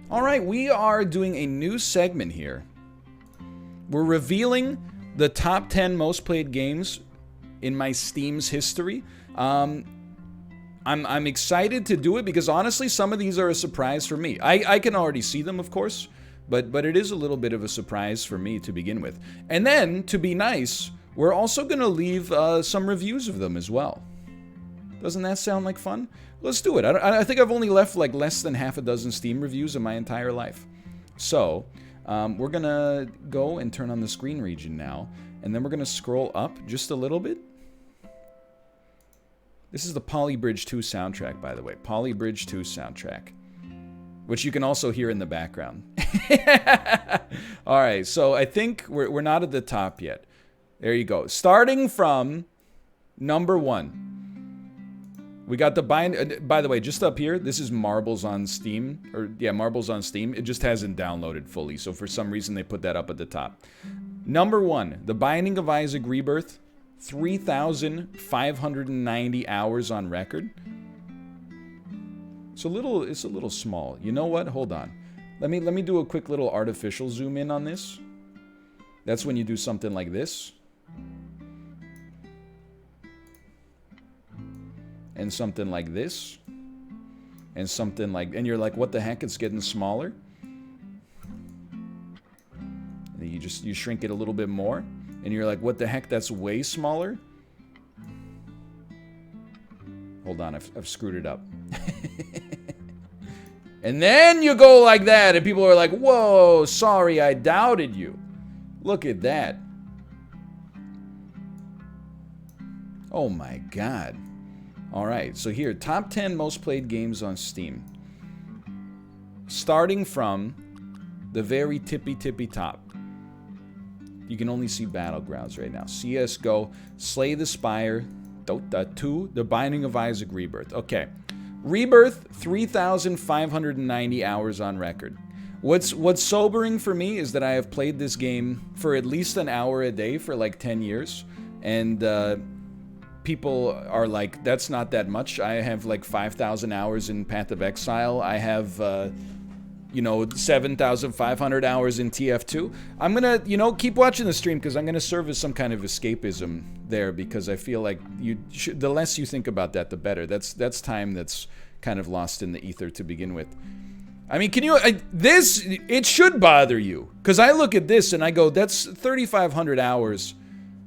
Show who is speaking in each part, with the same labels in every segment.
Speaker 1: All right, we are doing a new segment here. We're revealing the top 10 most played games in my Steam's history. I'm excited to do it because honestly, some of these are a surprise for me. I can already see them, of course, but it is a little bit of a surprise for me to begin with. And then, to be nice, we're also going to leave some reviews of them as well. Doesn't that sound like fun? Let's do it. I think I've only left like less than half a dozen Steam reviews in my entire life. So, we're going to go and turn on the screen region now. And then we're going to scroll up just a little bit. This is the Polybridge 2 soundtrack, by the way. Polybridge 2 soundtrack. Which you can also hear in the background. Alright, so I think we're not at the top yet. There you go. Starting from number 1. We got the by the way, just up here, this is Marbles on Steam. Or, yeah, Marbles on Steam. It just hasn't downloaded fully, so for some reason they put that up at the top. Number 1, The Binding of Isaac Rebirth. 3,590 hours on record. It's a little small. You know what? Hold on. Let me do a quick little artificial zoom in on this. That's when you do something like this. And something like this. And something like... And you're like, what the heck? It's getting smaller. And then you shrink it a little bit more. And you're like, what the heck? That's way smaller. Hold on, I've screwed it up. And then you go like that, and people are like, whoa, sorry, I doubted you. Look at that. Oh my god. Alright, so here, top 10 most played games on Steam. Starting from the very tippy top. You can only see Battlegrounds right now. CSGO, Slay the Spire, Dota 2, The Binding of Isaac Rebirth. Okay. Rebirth, 3,590 hours on record. What's sobering for me is that I have played this game for at least an hour a day for like 10 years. And people are like, that's not that much. I have like 5,000 hours in Path of Exile. I have... 7,500 hours in TF2. I'm gonna, keep watching the stream because I'm gonna serve as some kind of escapism there because I feel like the less you think about that, the better. That's time that's kind of lost in the ether to begin with. I mean, it should bother you because I look at this and I go, that's 3,500 hours.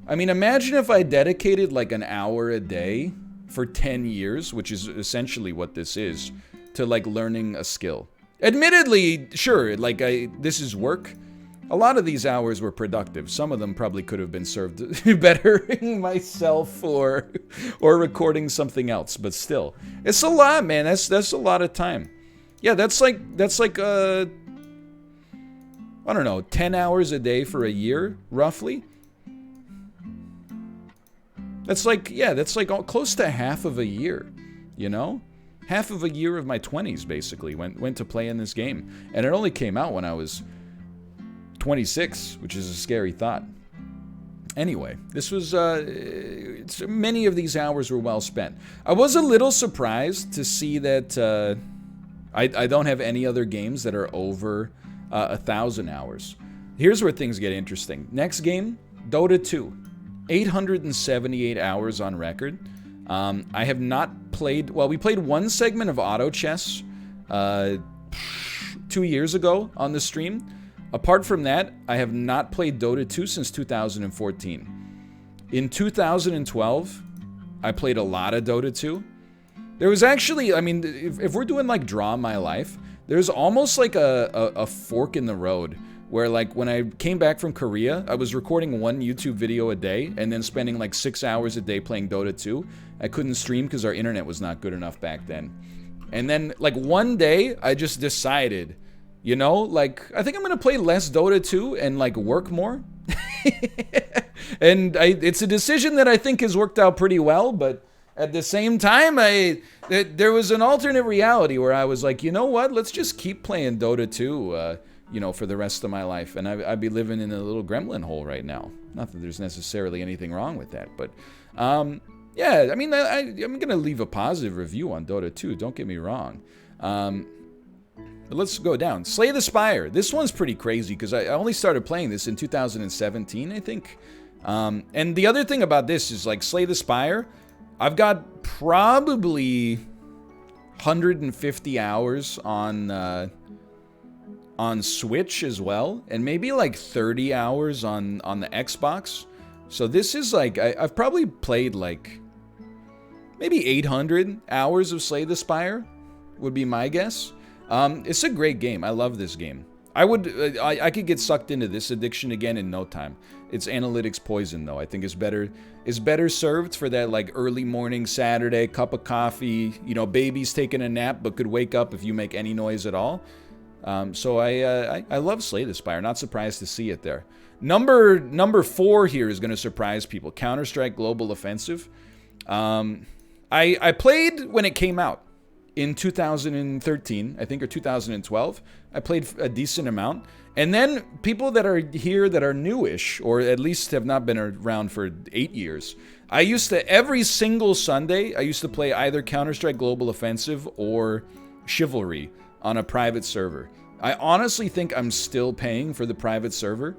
Speaker 1: I mean, imagine if I dedicated like an hour a day for 10 years, which is essentially what this is, to like learning a skill. Admittedly, sure, like this is work. A lot of these hours were productive. Some of them probably could have been served bettering myself or recording something else, but still. It's a lot, man. That's a lot of time. Yeah, that's like I don't know, 10 hours a day for a year, roughly. That's like close to half of a year, Half of a year of my 20s, basically, went to play in this game. And it only came out when I was 26, which is a scary thought. Anyway, this was... many of these hours were well spent. I was a little surprised to see that I don't have any other games that are over 1,000 hours. Here's where things get interesting. Next game, Dota 2. 878 hours on record. I have not played... Well, we played one segment of Auto Chess 2 years ago on the stream. Apart from that, I have not played Dota 2 since 2014. In 2012, I played a lot of Dota 2. There was actually... I mean, if we're doing, like, Draw My Life, there's almost like a fork in the road where, like, when I came back from Korea, I was recording one YouTube video a day and then spending like 6 hours a day playing Dota 2. I couldn't stream because our internet was not good enough back then. And then, like, one day, I just decided, like, I think I'm gonna play less Dota 2 and, like, work more. And it's a decision that I think has worked out pretty well, but at the same time, there was an alternate reality where I was like, you know what, let's just keep playing Dota 2, for the rest of my life, and I'd be living in a little gremlin hole right now. Not that there's necessarily anything wrong with that, but, yeah, I mean, I'm gonna leave a positive review on Dota 2, don't get me wrong. But let's go down. Slay the Spire. This one's pretty crazy because I only started playing this in 2017, I think. And the other thing about this is, like, Slay the Spire, I've got probably 150 hours on Switch as well, and maybe like 30 hours on the Xbox. So this is like, I've probably played like maybe 800 hours of Slay the Spire, would be my guess. It's a great game. I love this game. I could get sucked into this addiction again in no time. It's analytics poison, though. I think it's better served for that, like, early morning Saturday, cup of coffee, you know, baby's taking a nap but could wake up if you make any noise at all. So I love Slay the Spire. Not surprised to see it there. Number 4 here is going to surprise people. Counterstrike Global Offensive. I played when it came out in 2013, I think, or 2012. I played a decent amount. And then people that are here that are newish, or at least have not been around for 8 years, I used to, every single Sunday, I used to play either Counter-Strike Global Offensive or Chivalry on a private server. I honestly think I'm still paying for the private server.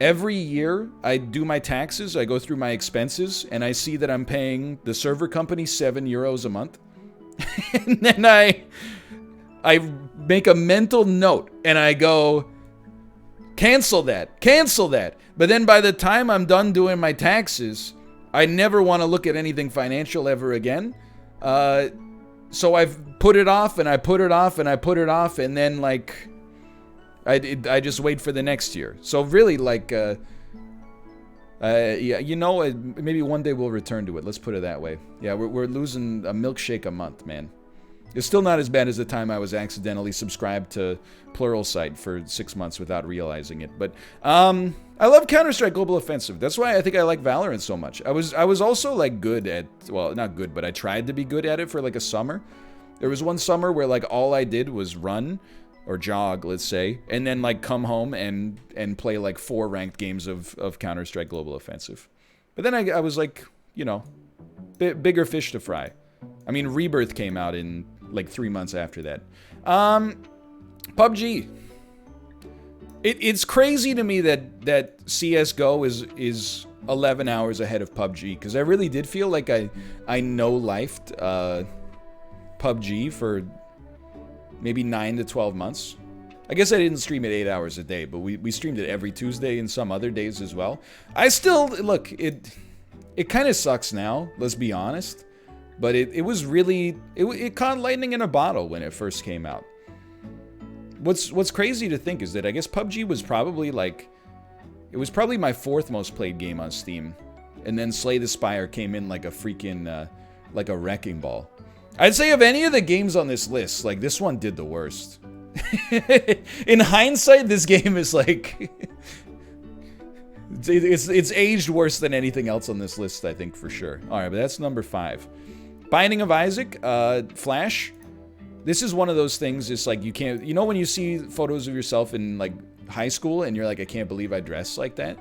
Speaker 1: Every year, I do my taxes, I go through my expenses, and I see that I'm paying the server company €7 a month. And then I make a mental note, and I go, cancel that. But then by the time I'm done doing my taxes, I never want to look at anything financial ever again. So I've put it off, and I put it off, and I put it off, and then, like, I just wait for the next year. So really, like, yeah, you know, maybe one day we'll return to it. Let's put it that way. Yeah, we're losing a milkshake a month, man. It's still not as bad as the time I was accidentally subscribed to Pluralsight for 6 months without realizing it. But I love Counter-Strike Global Offensive. That's why I think I like Valorant so much. I was also, like, good at, well, not good, but I tried to be good at it for, like, a summer. There was one summer where, like, all I did was run or jog, let's say, and then, like, come home and play, like, 4 ranked games of Counter-Strike Global Offensive. But then I was, like, you know, bigger fish to fry. I mean, Rebirth came out in, like, 3 months after that. PUBG. It's crazy to me that CSGO is 11 hours ahead of PUBG, because I really did feel like I no-lifed PUBG for maybe 9 to 12 months. I guess I didn't stream it 8 hours a day, but we streamed it every Tuesday and some other days as well. I still, look, it kind of sucks now, let's be honest. But it was really, it caught lightning in a bottle when it first came out. What's crazy to think is that I guess PUBG was probably, like, it was probably my 4th most played game on Steam. And then Slay the Spire came in like a freaking, like a wrecking ball. I'd say of any of the games on this list, like, this one did the worst. In hindsight, this game is, like, it's aged worse than anything else on this list, I think, for sure. Alright, but that's number 5. Binding of Isaac, Flash. This is one of those things, it's like, you can't, you know when you see photos of yourself in, like, high school, and you're like, I can't believe I dressed like that?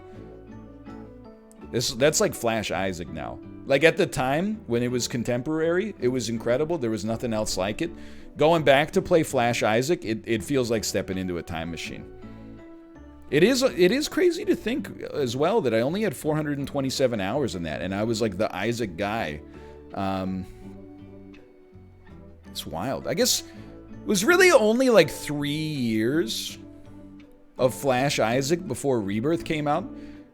Speaker 1: That's like Flash Isaac now. Like, at the time, when it was contemporary, it was incredible. There was nothing else like it. Going back to play Flash Isaac, it feels like stepping into a time machine. It is crazy to think as well that I only had 427 hours in that, and I was like the Isaac guy. It's wild. I guess it was really only like 3 years of Flash Isaac before Rebirth came out.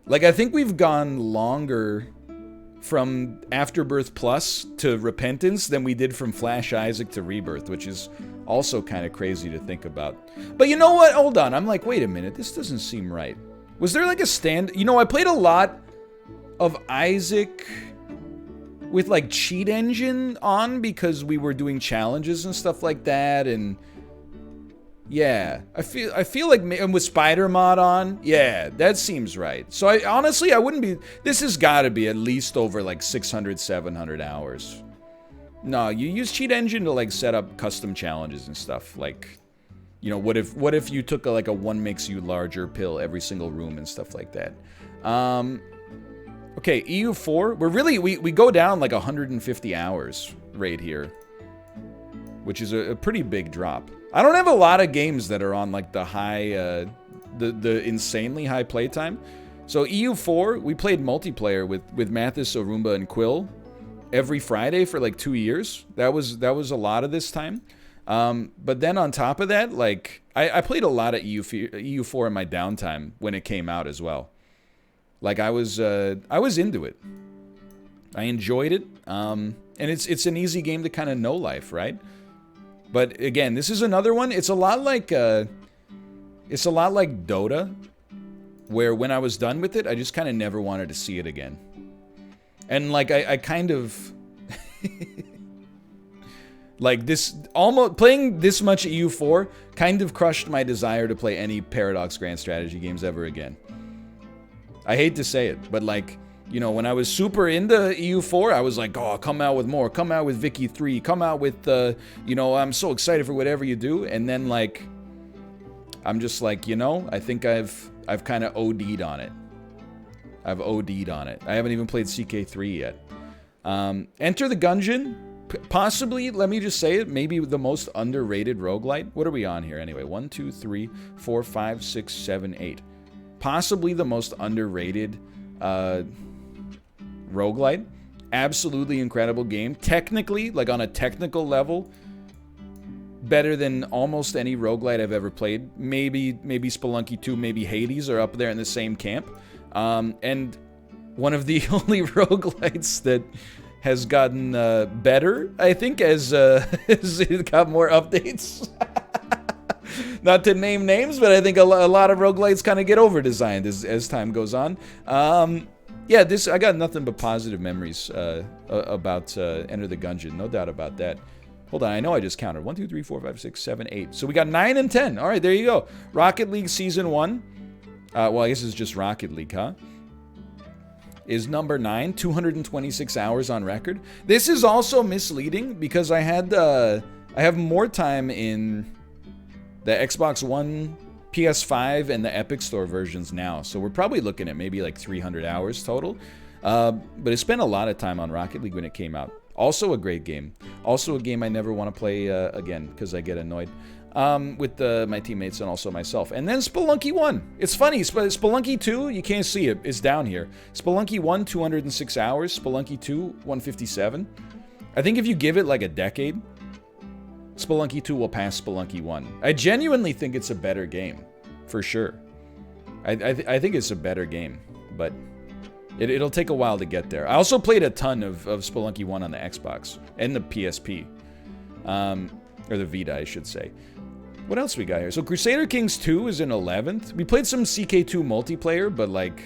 Speaker 1: Like, I think we've gone longer from Afterbirth Plus to Repentance than we did from Flash Isaac to Rebirth, which is also kind of crazy to think about. But you know what? Hold on. I'm like, wait a minute. This doesn't seem right. Was there like a stand... You know, I played a lot of Isaac with, like, Cheat Engine on because we were doing challenges and stuff like that, and... Yeah, I feel like, and with Spider Mod on, yeah, that seems right. So honestly, I wouldn't be, this has got to be at least over like 600, 700 hours. No, you use Cheat Engine to, like, set up custom challenges and stuff. Like, you know, what if you took like a one makes you larger pill every single room and stuff like that. Okay, EU4, we go down like 150 hours right here, which is a pretty big drop. I don't have a lot of games that are on like the high, the insanely high playtime. So EU4, we played multiplayer with Mathis, Orumba, and Quill every Friday for like 2 years. That was a lot of this time. But then on top of that, like I played a lot of EU4 in my downtime when it came out as well. Like I was into it. I enjoyed it. And it's an easy game to kind of know life, right? But again, this is another one. It's a lot like Dota, where when I was done with it, I just kind of never wanted to see it again. And like I kind of like this, almost playing this much EU4 kind of crushed my desire to play any Paradox Grand Strategy games ever again. I hate to say it, but like, you know, when I was super into EU4, I was like, oh, come out with more, come out with Vicky 3, come out with, you know, I'm so excited for whatever you do. And then like, I'm just like, you know, I think I've kind of OD'd on it. I've OD'd on it. I haven't even played CK3 yet. Enter the Gungeon, possibly, let me just say it, maybe the most underrated roguelite. What are we on here anyway? 1, 2, 3, 4, 5, 6, 7, 8. Possibly the most underrated roguelite. Absolutely incredible game. Technically, like on a technical level, better than almost any roguelite I've ever played. Maybe Spelunky 2, maybe Hades are up there in the same camp. And one of the only roguelites that has gotten better, I think, as it got more updates. Not to name names, but I think a lot of roguelites kind of get over-designed as time goes on. Yeah, I got nothing but positive memories about Enter the Gungeon, no doubt about that. Hold on, I know I just counted. 1, 2, 3, 4, 5, 6, 7, 8. So we got 9 and 10. All right, there you go. Rocket League Season 1. Well, I guess it's just Rocket League, huh? Is number 9, 226 hours on record. This is also misleading because I have more time in the Xbox One, PS5, and the Epic Store versions now. So we're probably looking at maybe like 300 hours total. But I spent a lot of time on Rocket League when it came out. Also a great game. Also a game I never want to play again because I get annoyed with my teammates and also myself. And then Spelunky 1. It's funny. Spelunky 2, you can't see it. It's down here. Spelunky 1, 206 hours. Spelunky 2, 157. I think if you give it like a decade, Spelunky 2 will pass Spelunky 1. I genuinely think it's a better game. For sure. I think it's a better game. But it'll take a while to get there. I also played a ton of Spelunky 1 on the Xbox. And the PSP. Or the Vita, I should say. What else we got here? So Crusader Kings 2 is in 11th. We played some CK2 multiplayer, but like,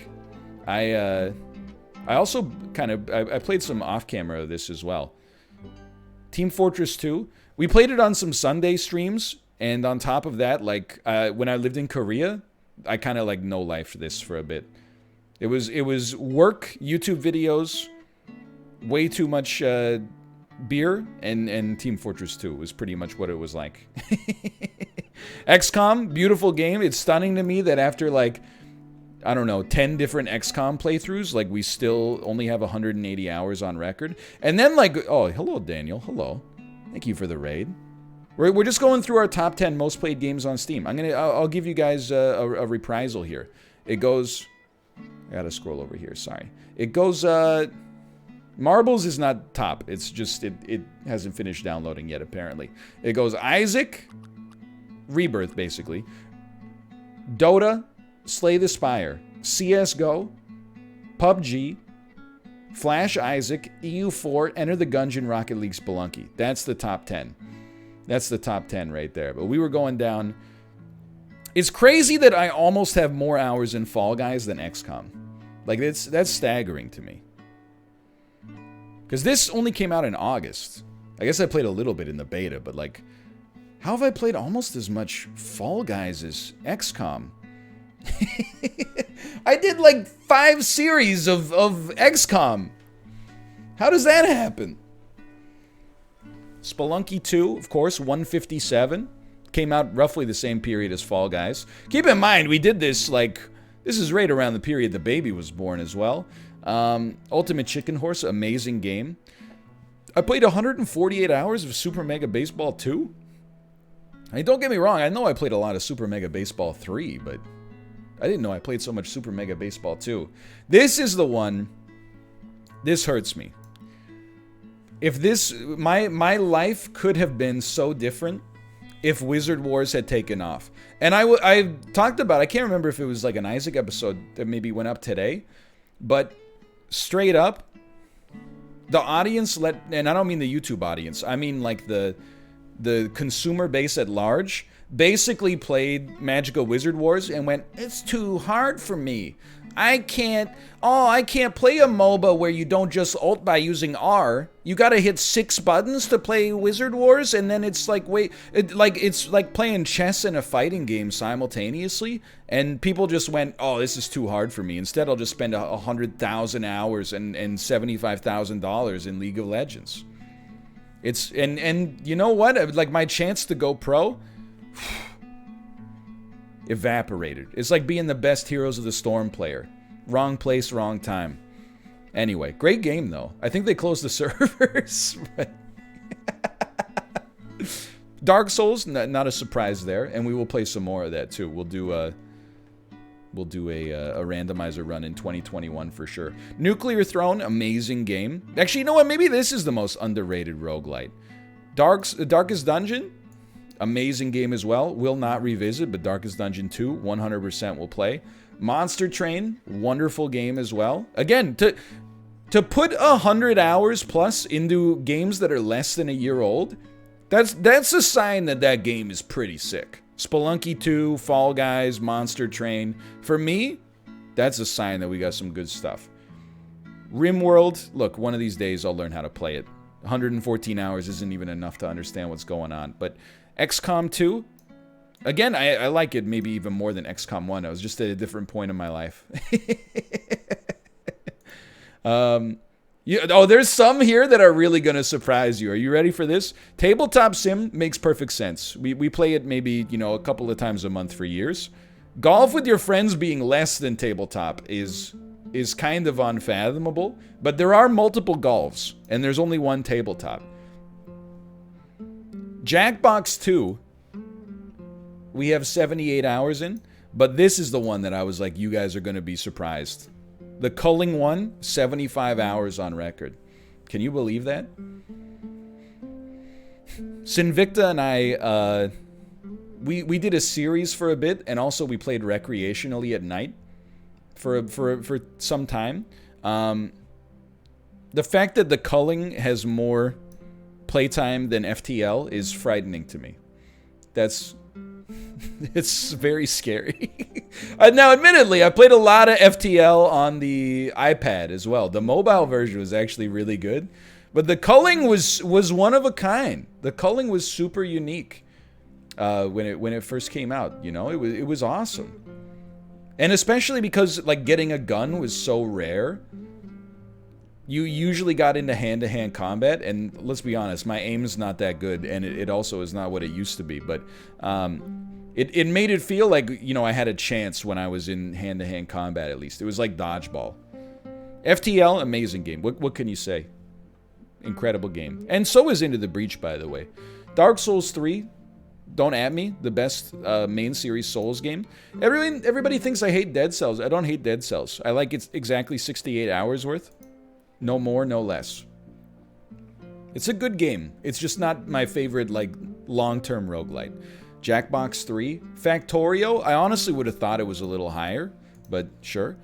Speaker 1: I also kind of, I played some off-camera of this as well. Team Fortress 2. We played it on some Sunday streams, and on top of that, like, when I lived in Korea, I kind of like no-lifed this for a bit. It was work, YouTube videos, way too much beer, and Team Fortress 2 was pretty much what it was like. XCOM, beautiful game. It's stunning to me that after like, I don't know, 10 different XCOM playthroughs, like we still only have 180 hours on record. And then like, oh, hello Daniel, hello. Thank you for the raid. We're just going through our top 10 most played games on Steam. I'll give you guys a reprisal here. It goes, I gotta scroll over here, sorry. It goes, Marbles is not top. It's just, it hasn't finished downloading yet, apparently. It goes Isaac, Rebirth, basically. Dota, Slay the Spire, CSGO, PUBG, Flash Isaac, EU4, Enter the Gungeon, Rocket League, Spelunky. That's the top 10. That's the top 10 right there. But we were going down. It's crazy that I almost have more hours in Fall Guys than XCOM. Like, that's staggering to me. Because this only came out in August. I guess I played a little bit in the beta, but like, how have I played almost as much Fall Guys as XCOM? I did like 5 series of XCOM. How does that happen? Spelunky 2, of course, 157. Came out roughly the same period as Fall Guys. Keep in mind, we did this like, this is right around the period the baby was born as well. Ultimate Chicken Horse, amazing game. I played 148 hours of Super Mega Baseball 2. I mean, don't get me wrong, I know I played a lot of Super Mega Baseball 3, but I didn't know I played so much Super Mega Baseball 2. This is the one. This hurts me. If this, my life could have been so different if Wizard Wars had taken off. And I talked about, I can't remember if it was like an Isaac episode that maybe went up today, but straight up, the audience and I don't mean the YouTube audience, I mean like the consumer base at large, basically played Magical Wizard Wars and went, it's too hard for me. I can't play a MOBA where you don't just ult by using R. You gotta hit 6 buttons to play Wizard Wars, and then it's like, it's like playing chess and a fighting game simultaneously, and people just went, oh, this is too hard for me. Instead, I'll just spend 100,000 hours and $75,000 in League of Legends. It's, and you know what? Like, my chance to go pro evaporated. It's like being the best Heroes of the Storm player. Wrong place, wrong time. Anyway, great game though. I think they closed the servers. Dark Souls, not a surprise there, and we will play some more of that too. We'll do a randomizer run in 2021 for sure. Nuclear Throne, amazing game. Actually, you know what? Maybe this is the most underrated roguelite. Darkest Dungeon, amazing game as well. Will not revisit, but Darkest Dungeon 2, 100% will play. Monster Train, wonderful game as well. Again, to put 100 hours plus into games that are less than a year old, that's a sign that that game is pretty sick. Spelunky 2, Fall Guys, Monster Train. For me, that's a sign that we got some good stuff. Rimworld, look, one of these days I'll learn how to play it. 114 hours isn't even enough to understand what's going on, but XCOM 2, again, I like it maybe even more than XCOM 1. I was just at a different point in my life. There's some here that are really going to surprise you. Are you ready for this? Tabletop Sim makes perfect sense. We play it maybe, a couple of times a month for years. Golf with your friends being less than tabletop is kind of unfathomable, but there are multiple golfs, and there's only one tabletop. Jackbox 2, we have 78 hours in, but this is the one that I was like, you guys are going to be surprised. The Culling one, 75 hours on record. Can you believe that? Sinvicta and I, we did a series for a bit, and also we played recreationally at night for some time. The fact that the Culling has more playtime than FTL is frightening to me. It's very scary. Now, admittedly, I played a lot of FTL on the iPad as well. The mobile version was actually really good, but the Culling was one of a kind. The Culling was super unique when it first came out. It was awesome, and especially because like getting a gun was so rare. You usually got into hand-to-hand combat, and let's be honest, my aim is not that good, and it also is not what it used to be, but it made it feel like, I had a chance when I was in hand-to-hand combat, at least. It was like dodgeball. FTL, amazing game. What can you say? Incredible game. And so is Into the Breach, by the way. Dark Souls 3, don't at me, the best main series Souls game. Everybody thinks I hate Dead Cells. I don't hate Dead Cells. I like it exactly 68 hours worth. No more, no less. It's a good game. It's just not my favorite, long-term roguelite. Jackbox 3. Factorio, I honestly would have thought it was a little higher, but sure.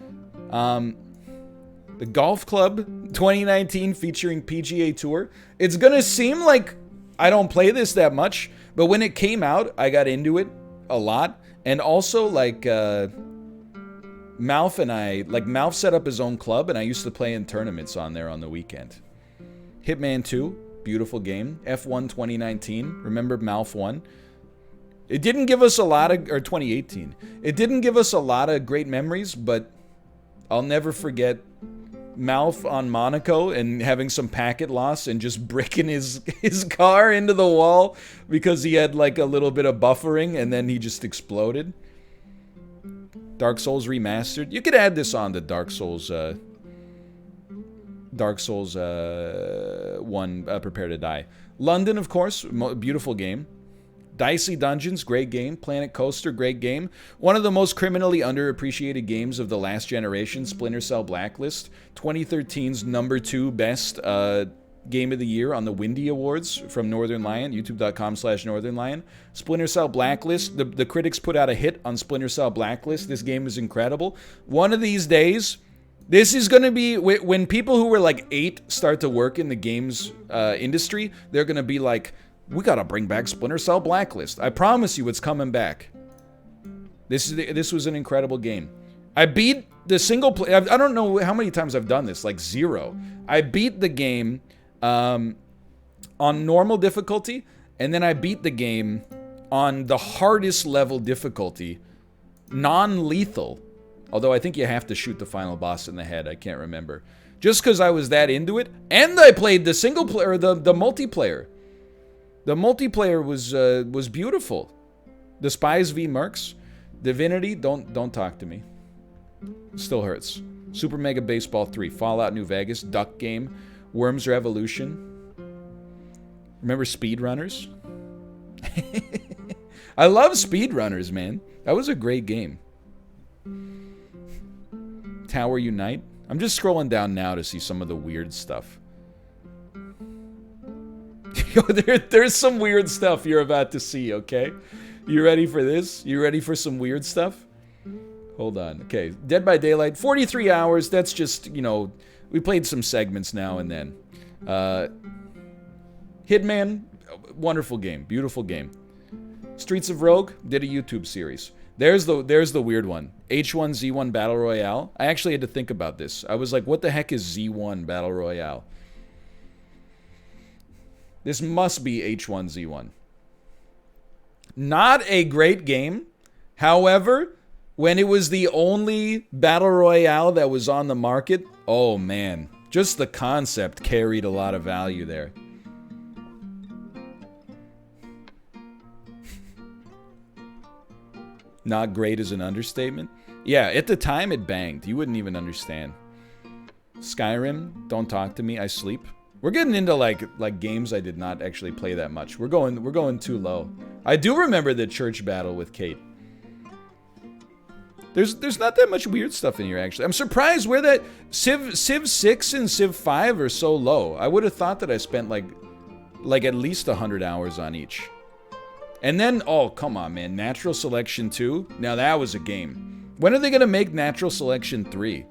Speaker 1: The Golf Club 2019 featuring PGA Tour. It's gonna seem like I don't play this that much, but when it came out, I got into it a lot. And also, Malf and I, Malf set up his own club, and I used to play in tournaments on there on the weekend. Hitman 2, beautiful game. F1 2019, remember Malf 1? It didn't give us a lot of, or 2018. It didn't give us a lot of great memories, but I'll never forget Malf on Monaco and having some packet loss and just bricking his car into the wall because he had a little bit of buffering, and then he just exploded. Dark Souls Remastered. You could add this on to Dark Souls 1, Prepare to Die. London, of course, beautiful game. Dicey Dungeons, great game. Planet Coaster, great game. One of the most criminally underappreciated games of the last generation, Splinter Cell Blacklist. 2013's #2 best game of the year on the Windy Awards from Northern Lion, youtube.com/Northern Lion. Splinter Cell Blacklist, the critics put out a hit on Splinter Cell Blacklist. This game is incredible. One of these days, this is going to be, when people who were like 8 start to work in the games industry, they're going to be like, we got to bring back Splinter Cell Blacklist. I promise you it's coming back. This was an incredible game. I beat the single player. I don't know how many times I've done this, like 0. I beat the game on normal difficulty, and then I beat the game on the hardest level difficulty, non-lethal. Although I think you have to shoot the final boss in the head. I can't remember. Just because I was that into it. And I played the single player, the multiplayer. The multiplayer was beautiful. The Spies v Mercs. Divinity, don't talk to me. Still hurts. Super Mega Baseball 3. Fallout New Vegas. Duck Game. Worms Revolution. Remember Speedrunners? I love Speedrunners, man. That was a great game. Tower Unite. I'm just scrolling down now to see some of the weird stuff. Yo, there's some weird stuff you're about to see, okay? You ready for this? You ready for some weird stuff? Hold on. Okay, Dead by Daylight, 43 hours. That's just, you know, we played some segments now and then. Hitman, wonderful game, beautiful game. Streets of Rogue, did a YouTube series. There's the weird one. H1Z1 Battle Royale. I actually had to think about this. I was like, what the heck is Z1 Battle Royale? This must be H1Z1. Not a great game. However, when it was the only Battle Royale that was on the market, oh man, just the concept carried a lot of value there. Not great is an understatement. Yeah, at the time it banged. You wouldn't even understand. Skyrim, don't talk to me, I sleep. We're getting into like games I did not actually play that much. We're going too low. I do remember the church battle with Kate. There's not that much weird stuff in here actually. I'm surprised where that Civ 6 and Civ 5 are so low. I would have thought that I spent like at least 100 hours on each. And then, oh, come on, man. Natural Selection 2? Now that was a game. When are they going to make Natural Selection 3?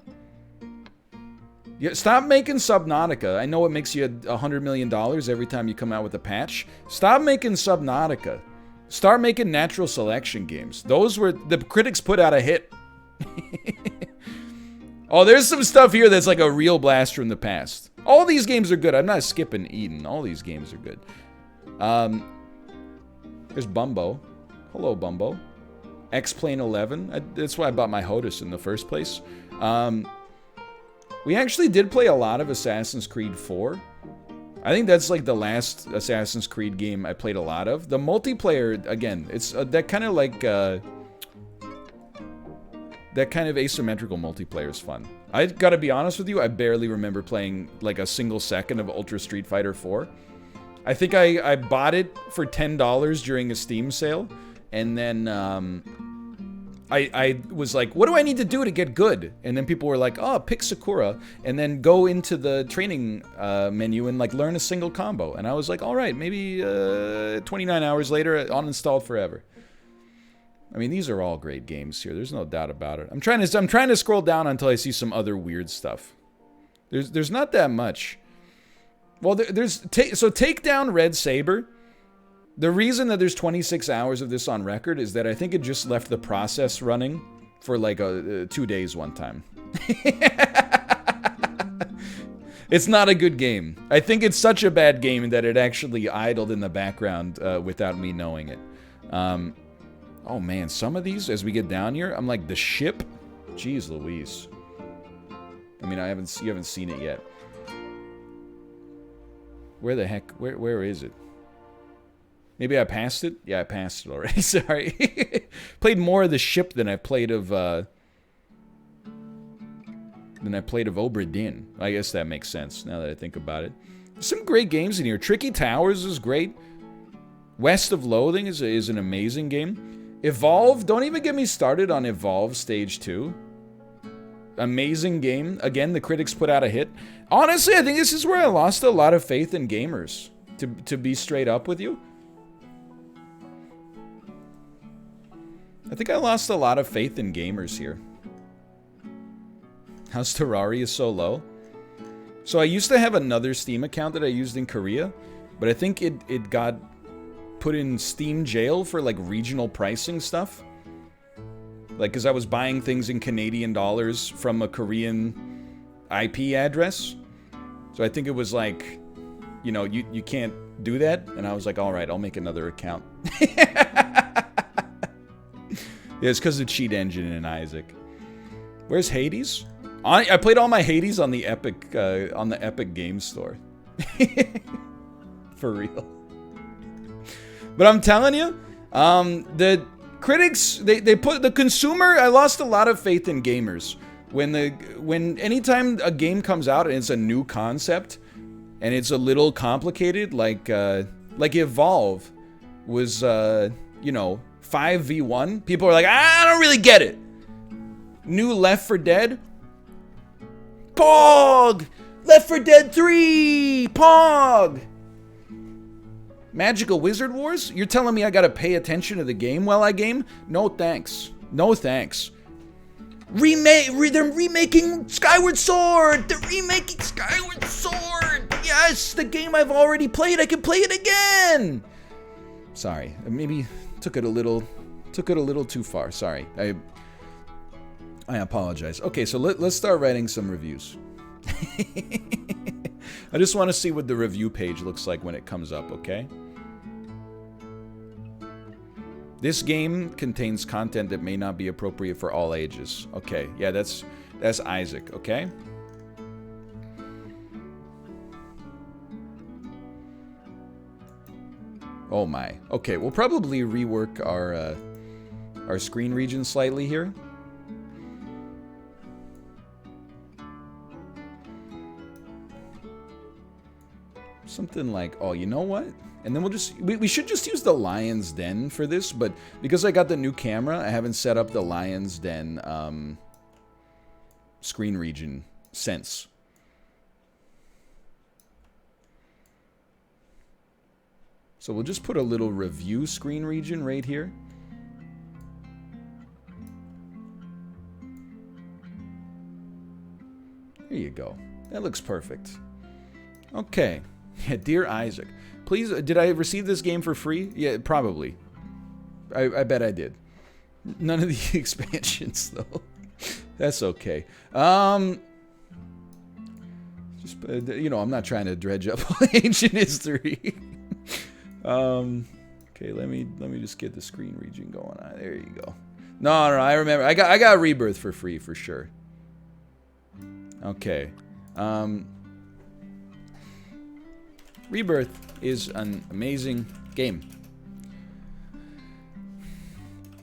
Speaker 1: Yeah, stop making Subnautica. I know it makes you $100 million every time you come out with a patch. Stop making Subnautica. Start making Natural Selection games. Those were... The critics put out a hit. Oh, there's some stuff here that's like a real blast from the past. All these games are good. I'm not skipping Eden. All these games are good. There's Bumbo. Hello, Bumbo. X-Plane 11. That's why I bought my HOTUS in the first place. We actually did play a lot of Assassin's Creed 4. I think that's like the last Assassin's Creed game I played a lot of. The multiplayer, again, it's that kind of like... that kind of asymmetrical multiplayer is fun. I gotta be honest with you, I barely remember playing like a single second of Ultra Street Fighter 4. I think I bought it for $10 during a Steam sale, and then I was like, what do I need to do to get good? And then people were like, oh, pick Sakura, and then go into the training menu and like learn a single combo. And I was like, all right, maybe 29 hours later, uninstalled forever. I mean, these are all great games here. There's no doubt about it. I'm trying to scroll down until I see some other weird stuff. There's not that much. Well, so take down Red Saber. The reason that there's 26 hours of this on record is that I think it just left the process running for like 2 days one time. It's not a good game. I think it's such a bad game that it actually idled in the background without me knowing it. Oh man, some of these, as we get down here, I'm like, the ship? Jeez Louise. I mean, you haven't seen it yet. Where the heck, where is it? Maybe I passed it? Yeah, I passed it already, sorry. Played more of the ship than I played of, Obra Dinn. I guess that makes sense, now that I think about it. There's some great games in here. Tricky Towers is great. West of Loathing is an amazing game. Evolve, don't even get me started on Evolve Stage 2. Amazing game. Again, the critics put out a hit. Honestly, I think this is where I lost a lot of faith in gamers, to be straight up with you. I think I lost a lot of faith in gamers here. How's Terraria so low? So I used to have another Steam account that I used in Korea, but I think it got put in Steam jail for like regional pricing stuff. Like, because I was buying things in Canadian dollars from a Korean IP address. So I think it was like, you know, you can't do that. And I was like, all right, I'll make another account. Yeah, it's because of Cheat Engine and Isaac. Where's Hades? I played all my Hades on the Epic Game Store. For real. But I'm telling you, the critics, they put the consumer. I lost a lot of faith in gamers when anytime a game comes out and it's a new concept and it's a little complicated, like Evolve was, you know, 5v1. People are like, I don't really get it. New Left 4 Dead. Pog! Left 4 Dead 3! Pog! Magical Wizard Wars? You're telling me I gotta pay attention to the game while I game? No thanks. No thanks. They're remaking Skyward Sword! They're remaking Skyward Sword! Yes! The game I've already played, I can play it again! Sorry. Maybe took it a little too far. Sorry. I apologize. Okay, so let's start writing some reviews. I just want to see what the review page looks like when it comes up, okay? This game contains content that may not be appropriate for all ages. Okay, yeah, that's Isaac, okay? Oh my. Okay, we'll probably rework our screen region slightly here. Something like, oh, you know what? And then we should just use the Lion's Den for this, but because I got the new camera, I haven't set up the Lion's Den screen region since. So we'll just put a little review screen region right here. There you go. That looks perfect. Okay. Yeah, dear Isaac. Please, did I receive this game for free? Yeah, probably. I bet I did. None of the expansions, though. That's okay. Just, you know, I'm not trying to dredge up ancient history. Okay, let me just get the screen region going on. There you go. No, I remember. I got Rebirth for free for sure. Okay. Rebirth is an amazing game.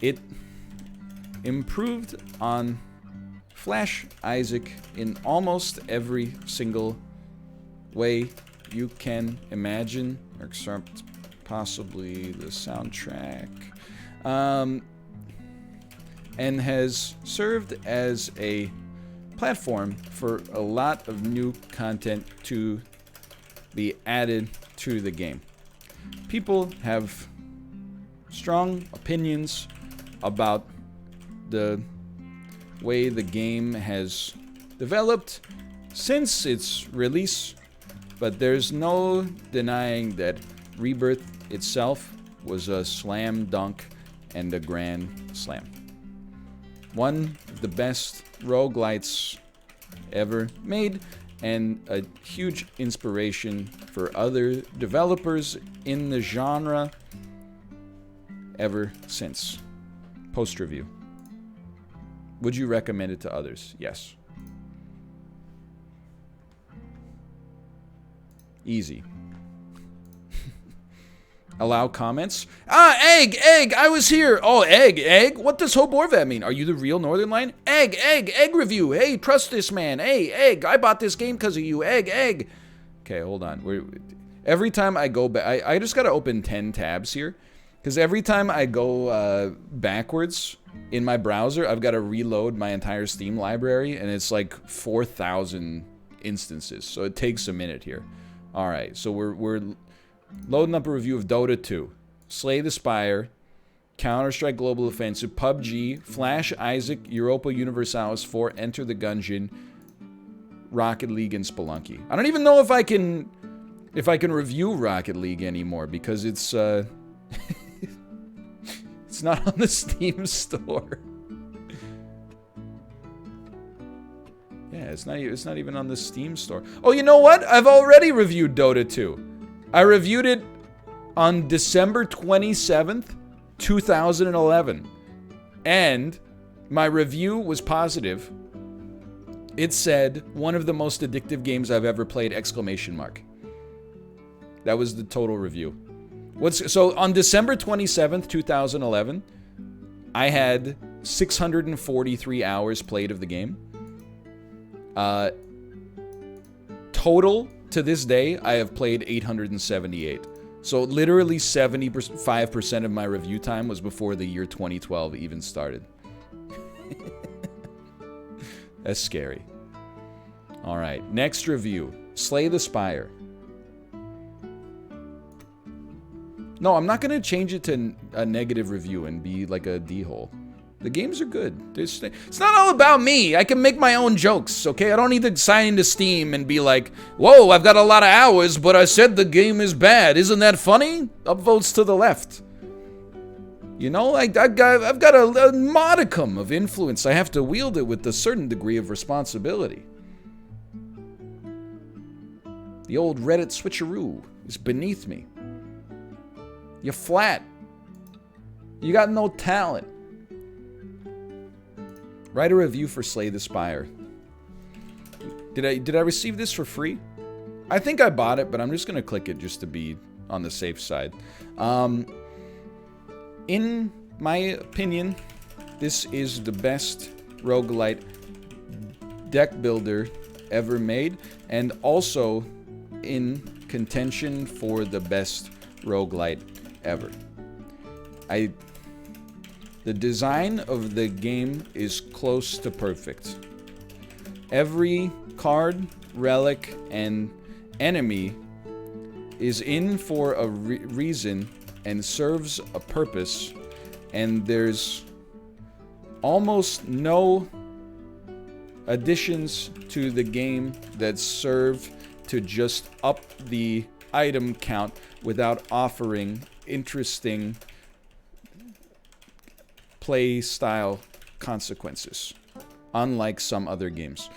Speaker 1: It improved on Flash Isaac in almost every single way you can imagine, except possibly the soundtrack, and has served as a platform for a lot of new content to be added to the game. People have strong opinions about the way the game has developed since its release, but there's no denying that Rebirth itself was a slam dunk and a grand slam. One of the best roguelites ever made, and a huge inspiration for other developers in the genre ever since. Post review. Would you recommend it to others? Yes. Easy. Allow comments. Ah, egg, I was here. Oh, egg. What does Hoborvat mean? Are you the real Northern Line? Egg review. Hey, trust this man. Hey, egg, I bought this game because of you. Egg. Okay, hold on. Every time I go back, I just gotta open 10 tabs here. Because every time I go backwards in my browser, I've got to reload my entire Steam library, and it's like 4,000 instances. So it takes a minute here. All right, so we're loading up a review of Dota 2, Slay the Spire, Counterstrike Global Offensive, PUBG, Flash Isaac, Europa Universalis 4, Enter the Gungeon, Rocket League, and Spelunky. I don't even know if I can review Rocket League anymore because it's it's not on the Steam store. Yeah, it's not even on the Steam store. Oh, you know what? I've already reviewed Dota 2. I reviewed it on December 27th, 2011. And my review was positive. It said, one of the most addictive games I've ever played, exclamation mark. That was the total review. So on December 27th, 2011, I had 643 hours played of the game. Total to this day, I have played 878. So literally 75% of my review time was before the year 2012 even started. That's scary. All right, next review, Slay the Spire. No, I'm not going to change it to a negative review and be like a D-hole. The games are good. It's not all about me. I can make my own jokes, okay? I don't need to sign into Steam and be like, whoa, I've got a lot of hours, but I said the game is bad. Isn't that funny? Upvotes to the left. You know, like I've got a modicum of influence. I have to wield it with a certain degree of responsibility. The old Reddit switcheroo is beneath me. You're flat. You got no talent. Write a review for Slay the Spire. Did I receive this for free? I think I bought it, but I'm just gonna click it just to be on the safe side. In my opinion, this is the best roguelite deck builder ever made, and also in contention for the best roguelite ever. The design of the game is close to perfect. Every card, relic, and enemy is in for a reason and serves a purpose, and there's almost no additions to the game that serve to just up the item count without offering interesting play style consequences, unlike some other games.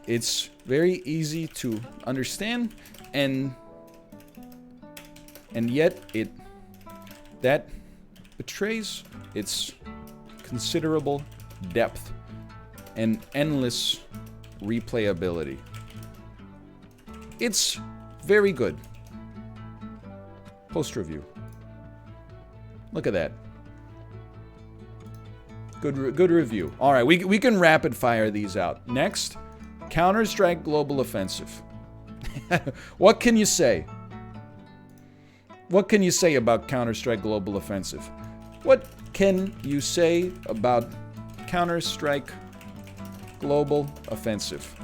Speaker 1: It's very easy to understand, and yet that betrays its considerable depth and endless replayability. It's very good. Post review. Look at that. Good review. All right, we can rapid fire these out. Next, Counterstrike Global Offensive. What can you say? What can you say about Counterstrike Global Offensive? What can you say about Counterstrike Global Offensive?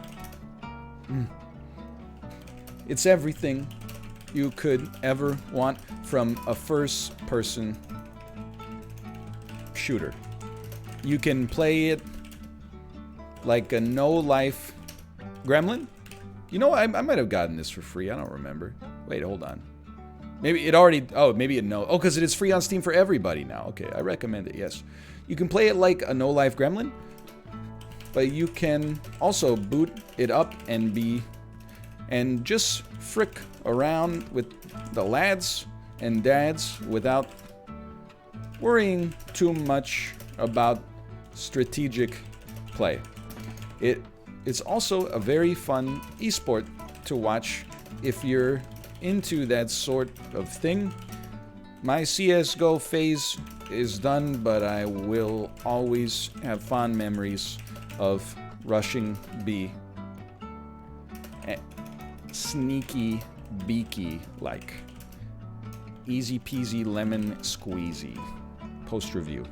Speaker 1: It's everything you could ever want from a first-person shooter. You can play it like a no-life gremlin. You know, I might have gotten this for free. I don't remember. Wait, hold on. Maybe it already... Oh, maybe it no... Oh, because it is free on Steam for everybody now. Okay, I recommend it, yes. You can play it like a no-life gremlin, but you can also boot it up and just frick around with the lads and dads without worrying too much about strategic play. It's also a very fun esport to watch if you're into that sort of thing. My CSGO phase is done, but I will always have fond memories of rushing B sneaky beaky like. Easy peasy lemon squeezy. Post review.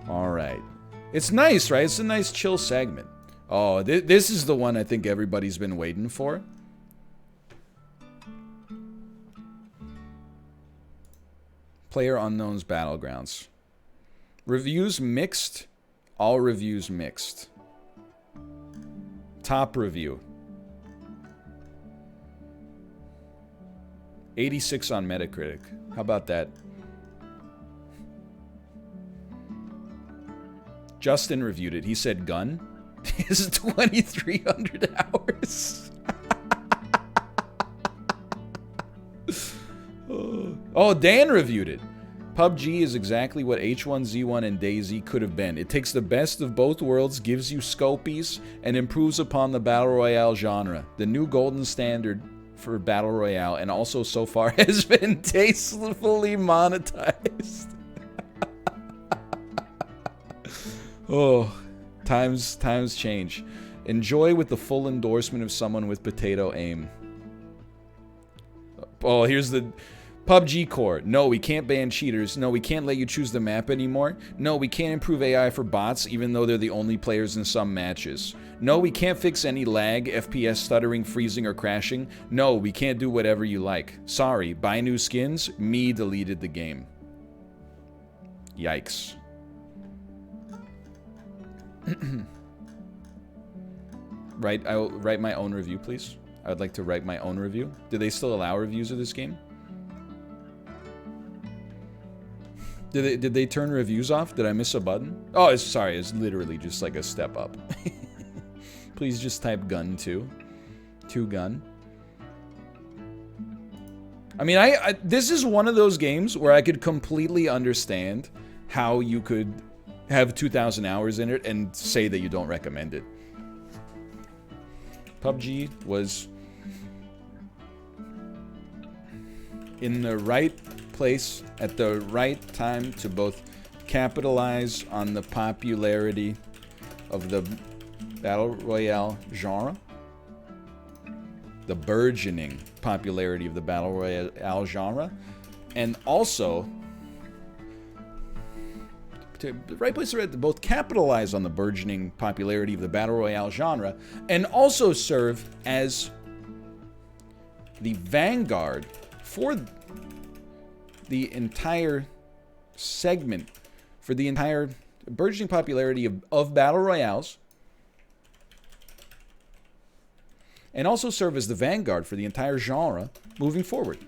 Speaker 1: All right. It's nice, right? It's a nice chill segment. Oh, this is the one I think everybody's been waiting for. PlayerUnknown's Battlegrounds. Reviews mixed. All reviews mixed. Top review. 86 on Metacritic. How about that? Justin reviewed it. He said gun is 2,300 hours. Oh, Dan reviewed it. PUBG is exactly what H1Z1 and DayZ could have been. It takes the best of both worlds, gives you scopies, and improves upon the Battle Royale genre. The new golden standard for Battle Royale, and also so far has been tastefully monetized. Oh, times change. Enjoy with the full endorsement of someone with potato aim. Oh, here's the PUBG Core. No, we can't ban cheaters. No, we can't let you choose the map anymore. No, we can't improve AI for bots, even though they're the only players in some matches. No, we can't fix any lag, FPS stuttering, freezing, or crashing. No, we can't do whatever you like. Sorry, buy new skins. Me deleted the game. Yikes. I'll write my own review, please. I would like to write my own review. Do they still allow reviews of this game? Did they turn reviews off? Did I miss a button? Oh, sorry. It's literally just like a step up. Please just type gun 2. 2 gun. I mean, this is one of those games where I could completely understand how you could have 2,000 hours in it and say that you don't recommend it. PUBG was in the right place at the right time to both capitalize on the popularity of the Battle Royale genre, the burgeoning popularity of the Battle Royale genre, and also the right place to both capitalize on the burgeoning popularity of the Battle Royale genre and also serve as the vanguard for the entire segment, for the entire burgeoning popularity of Battle Royales, and also serve as the vanguard for the entire genre moving forward.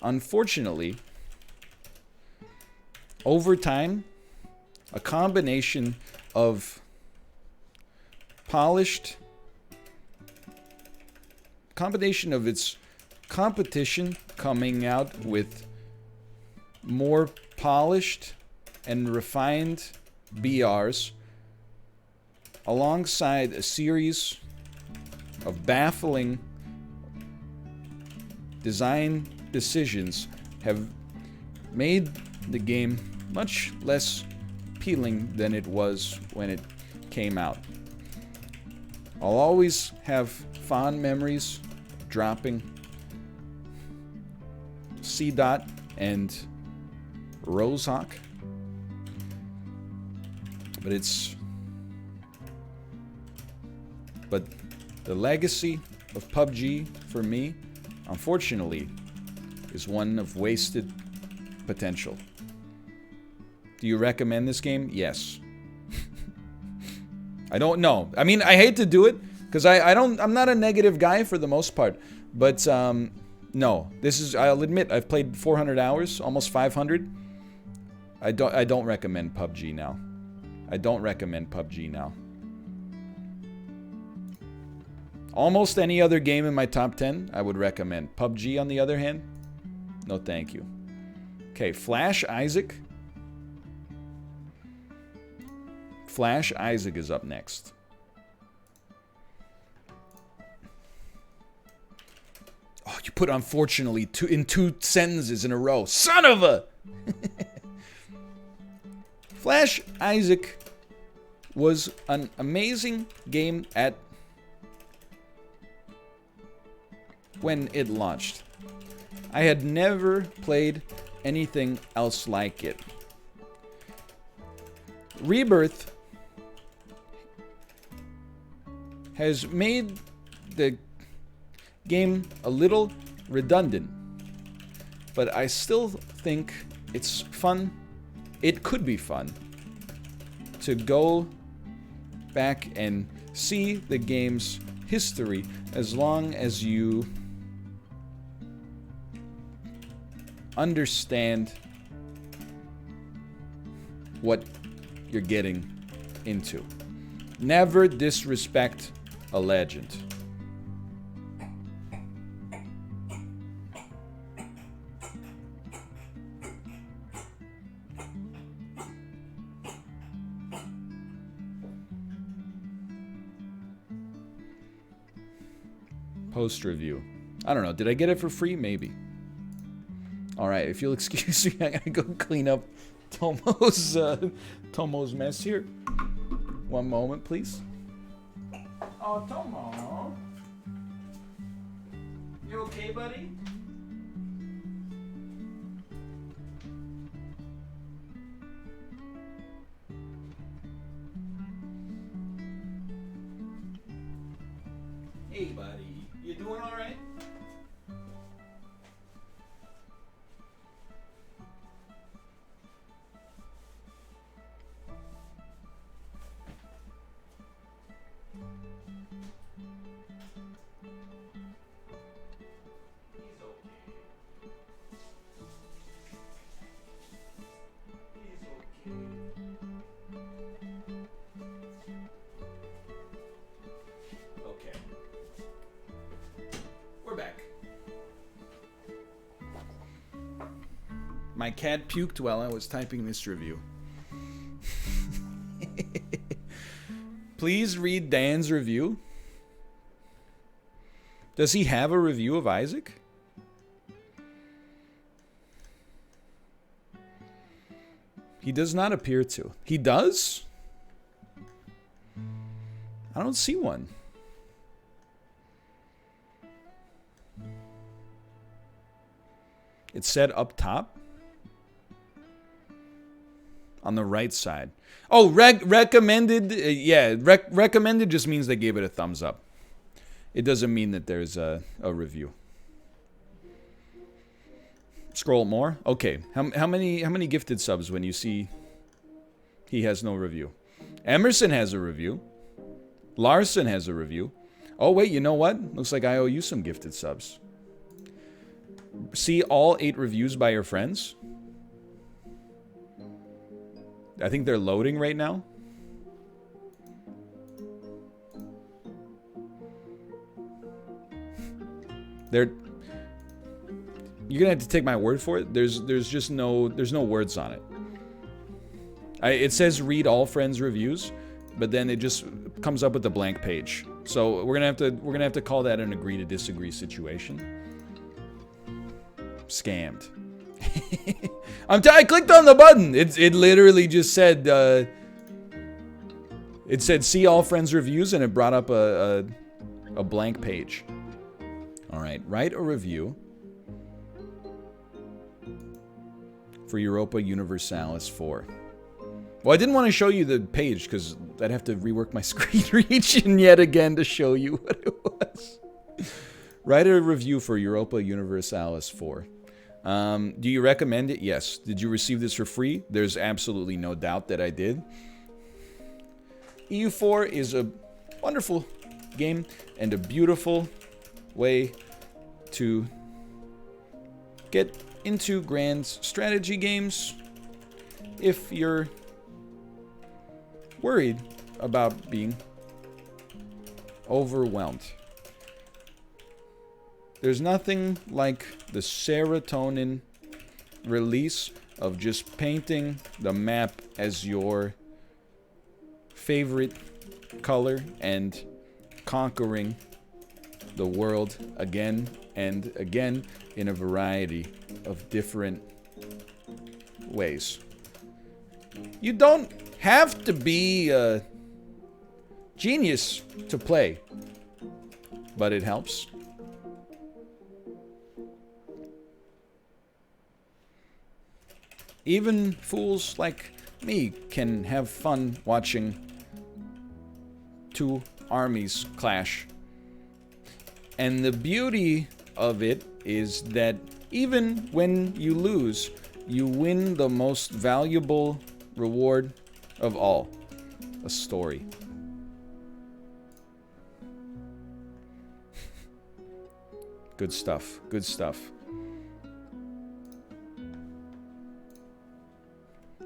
Speaker 1: Unfortunately, over time, a combination of its competition coming out with more polished and refined BRs alongside a series of baffling design decisions have made the game much less appealing than it was when it came out. I'll always have fond memories of dropping C-Dot and Rosehawk, but the legacy of PUBG for me, unfortunately, is one of wasted potential. Do you recommend this game? Yes. I don't know. I mean, I hate to do it because I'm not a negative guy for the most part, but no. I'll admit I've played 400 hours, almost 500. I don't recommend PUBG now. I don't recommend PUBG now. Almost any other game in my top 10, I would recommend. PUBG, on the other hand, no thank you. Okay, Flash Isaac. Flash Isaac is up next. Oh, you put unfortunately in two sentences in a row. Son of a... Flash Isaac was an amazing game at when it launched. I had never played anything else like it. Rebirth has made the game a little redundant, but I still think it's fun. It could be fun to go back and see the game's history as long as you understand what you're getting into. Never disrespect a legend. Post review. I don't know. Did I get it for free? Maybe. Alright, if you'll excuse me, I gotta go clean up Tomo's mess here. One moment, please. Oh, Tomo. You okay, buddy? Hey, buddy. You doing alright? My cat puked while I was typing this review. Please read Dan's review. Does he have a review of Isaac? He does not appear to. He does? I don't see one. It's said up top. On the right side. Oh, recommended. Recommended just means they gave it a thumbs up. It doesn't mean that there's a review. Scroll more. Okay. How many gifted subs when you see he has no review? Emerson has a review. Larson has a review. Oh, wait. You know what? Looks like I owe you some gifted subs. See all 8 reviews by your friends. I think they're loading right now. You're gonna have to take my word for it. There's no words on it. It says read all friends' reviews, but then it just comes up with a blank page. So we're gonna have to call that an agree to disagree situation. Scammed. I clicked on the button. It literally just said it said see all friends reviews, and it brought up a blank page. All right, write a review for Europa Universalis 4. Well, I didn't want to show you the page because I'd have to rework my screen region yet again to show you what it was. Write a review for Europa Universalis 4. Do you recommend it? Yes. Did you receive this for free? There's absolutely no doubt that I did. EU4 is a wonderful game and a beautiful way to get into grand strategy games if you're worried about being overwhelmed. There's nothing like the serotonin release of just painting the map as your favorite color and conquering the world again and again in a variety of different ways. You don't have to be genius to play, but it helps. Even fools like me can have fun watching two armies clash. And the beauty of it is that even when you lose, you win the most valuable reward of all, a story. Good stuff, good stuff.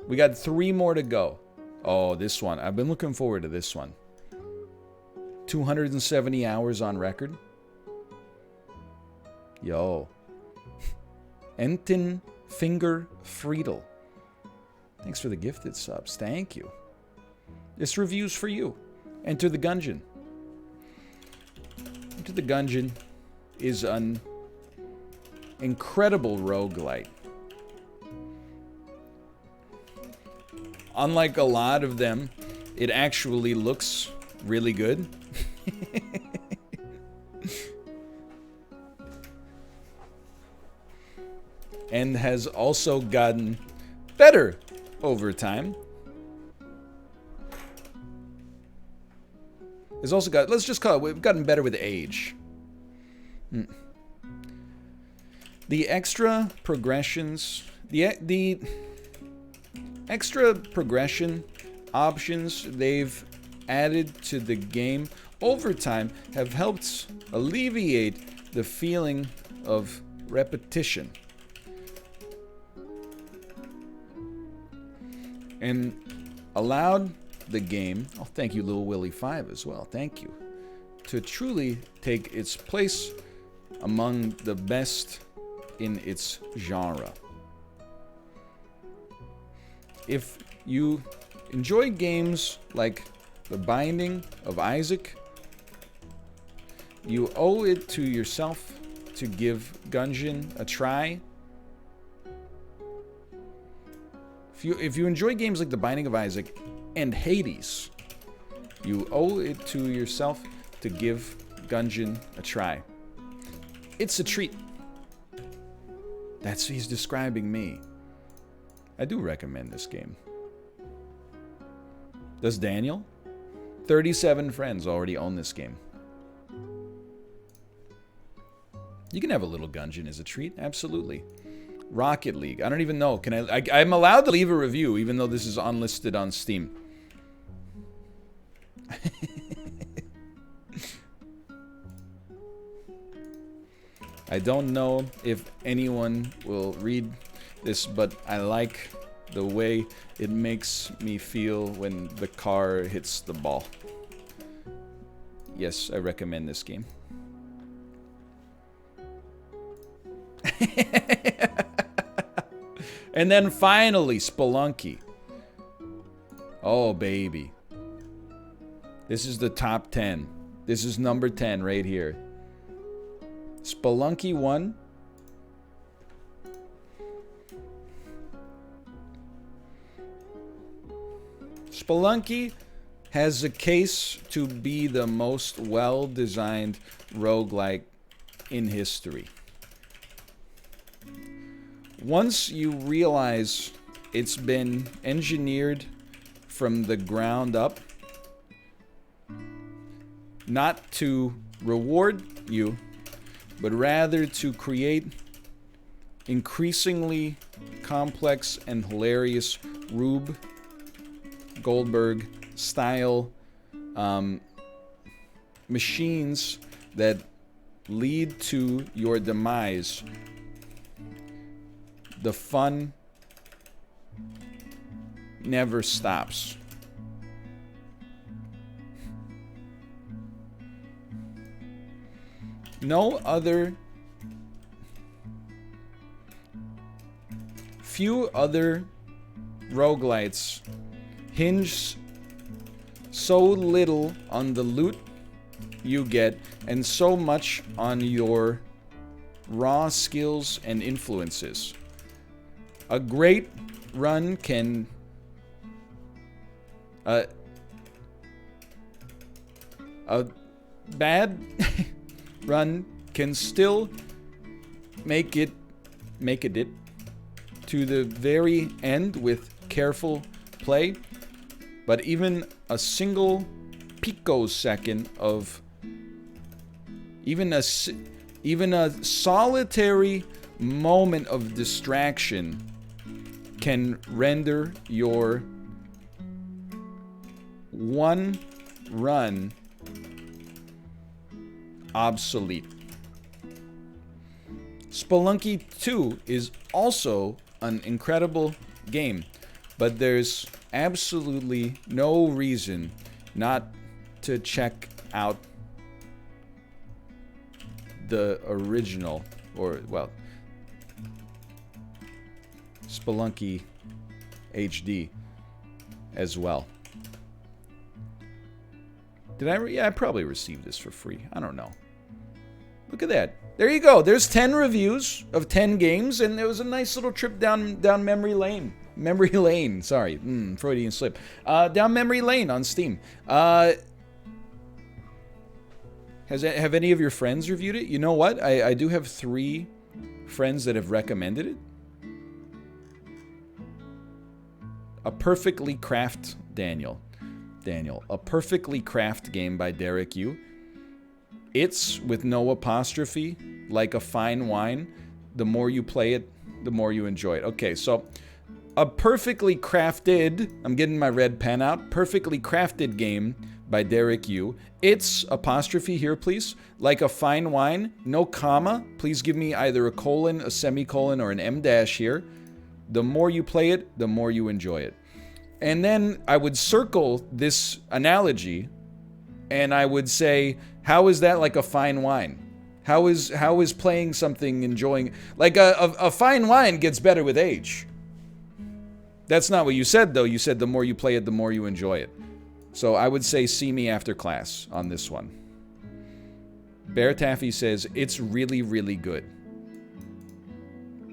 Speaker 1: We got 3 more to go. Oh, this one. I've been looking forward to this one. 270 hours on record. Yo. Entin Finger Friedel. Thanks for the gifted subs. Thank you. This review's for you. Enter the Gungeon. Enter the Gungeon is an incredible roguelite. Unlike a lot of them, it actually looks really good. And has also gotten better over time. It's also got, let's just call it, we've gotten better with age. The extra progressions, the extra progression options they've added to the game over time have helped alleviate the feeling of repetition. And allowed the game, oh thank you Lil Willy 5 as well, thank you, to truly take its place among the best in its genre. If you enjoy games like The Binding of Isaac, you owe it to yourself to give Gungeon a try. If you enjoy games like The Binding of Isaac and Hades, you owe it to yourself to give Gungeon a try. It's a treat. He's describing me. I do recommend this game. Does Daniel? 37 friends already own this game. You can have a little Gungeon as a treat, absolutely. Rocket League. I don't even know. Can I'm allowed to leave a review even though this is unlisted on Steam. I don't know if anyone will read this, but I like the way it makes me feel when the car hits the ball. Yes, I recommend this game. And then finally, Spelunky. Oh, baby. This is the top 10. This is number 10 right here. Spelunky 1. Spelunky has a case to be the most well-designed roguelike in history. Once you realize it's been engineered from the ground up, not to reward you, but rather to create increasingly complex and hilarious Rube Goldberg style machines that lead to your demise, the fun never stops. Few other roguelites hinge so little on the loot you get and so much on your raw skills and influences. A great run can A bad run can still make it to the very end with careful play, but even a single picosecond of even a solitary moment of distraction can render your one run obsolete. Spelunky 2 is also an incredible game, but there's absolutely no reason not to check out the original, or, well, Spelunky HD as well. Did I? Yeah, I probably received this for free. I don't know. Look at that. There you go. There's 10 reviews of 10 games, and it was a nice little trip down memory lane. Memory lane. Sorry, Freudian slip. Down memory lane on Steam. Have any of your friends reviewed it? You know what? I do have 3 friends that have recommended it. A Perfectly Craft Daniel, A Perfectly Craft game by Derek Yu. It's, with no apostrophe, like a fine wine. The more you play it, the more you enjoy it. Okay, so a perfectly crafted, I'm getting my red pen out, perfectly crafted game by Derek Yu. It's, apostrophe here, please, like a fine wine, no comma. Please give me either a colon, a semicolon, or an M dash here. The more you play it, the more you enjoy it. And then I would circle this analogy, and I would say, how is that like a fine wine? How is playing something enjoying... Like, a fine wine gets better with age. That's not what you said, though. You said the more you play it, the more you enjoy it. So I would say see me after class on this one. Bear Taffy says, it's really, really good.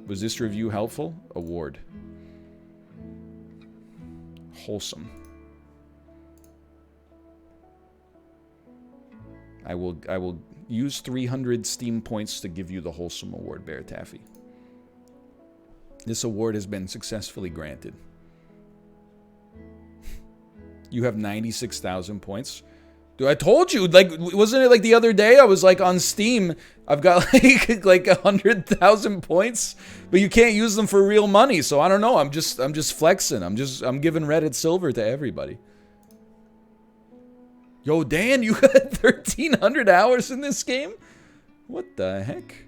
Speaker 1: Was this review helpful? Award. Wholesome. I will use 300 Steam points to give you the Wholesome Award, Bear Taffy. This award has been successfully granted. You have 96,000 points. Dude, I told you, like, wasn't it like the other day? I was like on Steam, I've got like 100,000 points, but you can't use them for real money. So I don't know. I'm just flexing. I'm giving Reddit silver to everybody. Yo, Dan, you got 1,300 hours in this game? What the heck?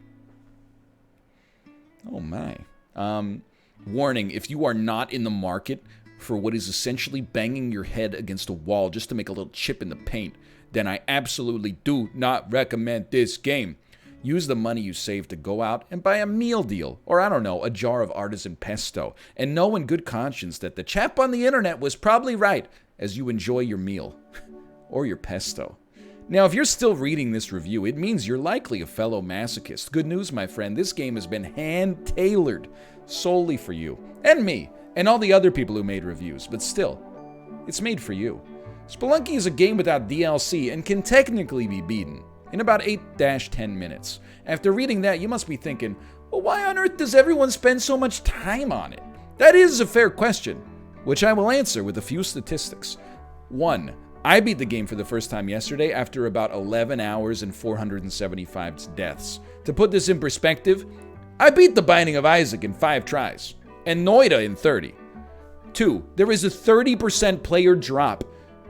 Speaker 1: Oh my. Warning, if you are not in the market for what is essentially banging your head against a wall just to make a little chip in the paint, then I absolutely do not recommend this game. Use the money you save to go out and buy a meal deal, or I don't know, a jar of artisan pesto, and know in good conscience that the chap on the internet was probably right as you enjoy your meal. Or your pesto. Now, if you're still reading this review, it means you're likely a fellow masochist. Good news, my friend, this game has been hand-tailored solely for you, and me, and all the other people who made reviews, but still, it's made for you. Spelunky is a game without DLC and can technically be beaten in about 8-10 minutes. After reading that, you must be thinking, well, why on earth does everyone spend so much time on it? That is a fair question, which I will answer with a few statistics. 1. I beat the game for the first time yesterday after about 11 hours and 475 deaths. To put this in perspective, I beat The Binding of Isaac in 5 tries, and Noida in 30. 2. There is a 30% player drop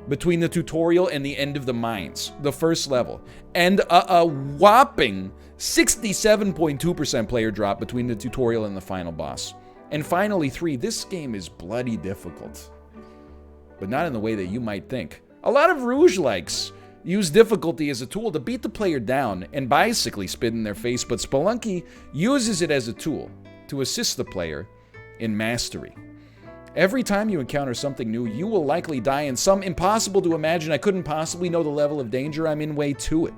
Speaker 1: between the tutorial and the end of the mines, the first level, and a whopping 67.2% player drop between the tutorial and the final boss. And finally, 3. This game is bloody difficult, but not in the way that you might think. A lot of roguelikes use difficulty as a tool to beat the player down and basically spit in their face, but Spelunky uses it as a tool to assist the player in mastery. Every time you encounter something new, you will likely die in some impossible to imagine. I couldn't possibly know the level of danger I'm in way to it.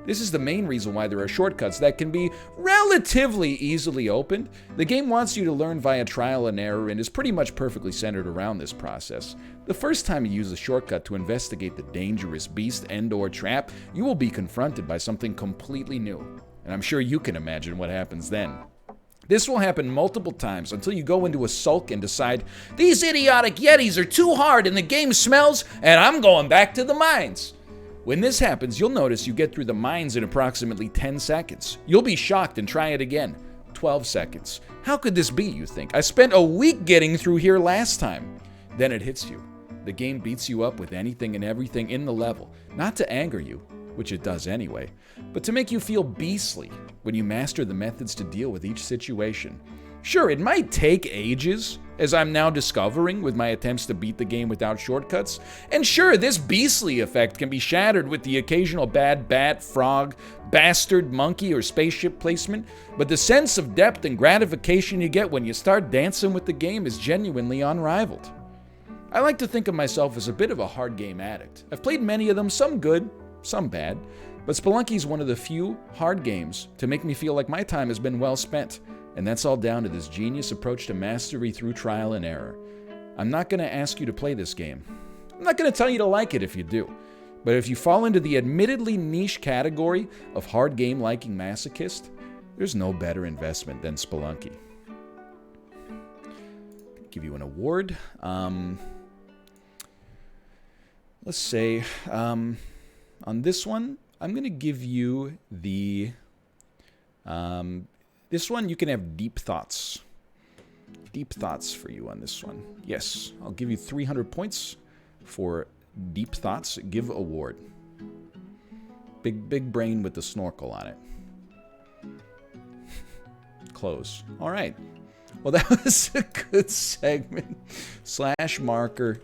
Speaker 1: This is the main reason why there are shortcuts that can be relatively easily opened. The game wants you to learn via trial and error and is pretty much perfectly centered around this process. The first time you use a shortcut to investigate the dangerous beast and/or trap, you will be confronted by something completely new. And I'm sure you can imagine what happens then. This will happen multiple times until you go into a sulk and decide, these idiotic Yetis are too hard and the game smells, and I'm going back to the mines. When this happens, you'll notice you get through the mines in approximately 10 seconds. You'll be shocked and try it again. 12 seconds. How could this be, you think? I spent a week getting through here last time. Then it hits you. The game beats you up with anything and everything in the level, not to anger you, which it does anyway, but to make you feel beastly when you master the methods to deal with each situation. Sure, it might take ages, as I'm now discovering with my attempts to beat the game without shortcuts, and sure, this beastly effect can be shattered with the occasional bad bat, frog, bastard, monkey, or spaceship placement, but the sense of depth and gratification you get when you start dancing with the game is genuinely unrivaled. I like to think of myself as a bit of a hard game addict. I've played many of them, some good, some bad, but Spelunky is one of the few hard games to make me feel like my time has been well spent, and that's all down to this genius approach to mastery through trial and error. I'm not going to ask you to play this game. I'm not going to tell you to like it if you do, but if you fall into the admittedly niche category of hard game liking masochist, there's no better investment than Spelunky. Give you an award. Let's say, on this one, I'm going to give you the, this one you can have deep thoughts. Deep thoughts for you on this one. Yes, I'll give you 300 points for deep thoughts. Give award. Big brain with the snorkel on it. Close. All right. Well, that was a good segment. /marker.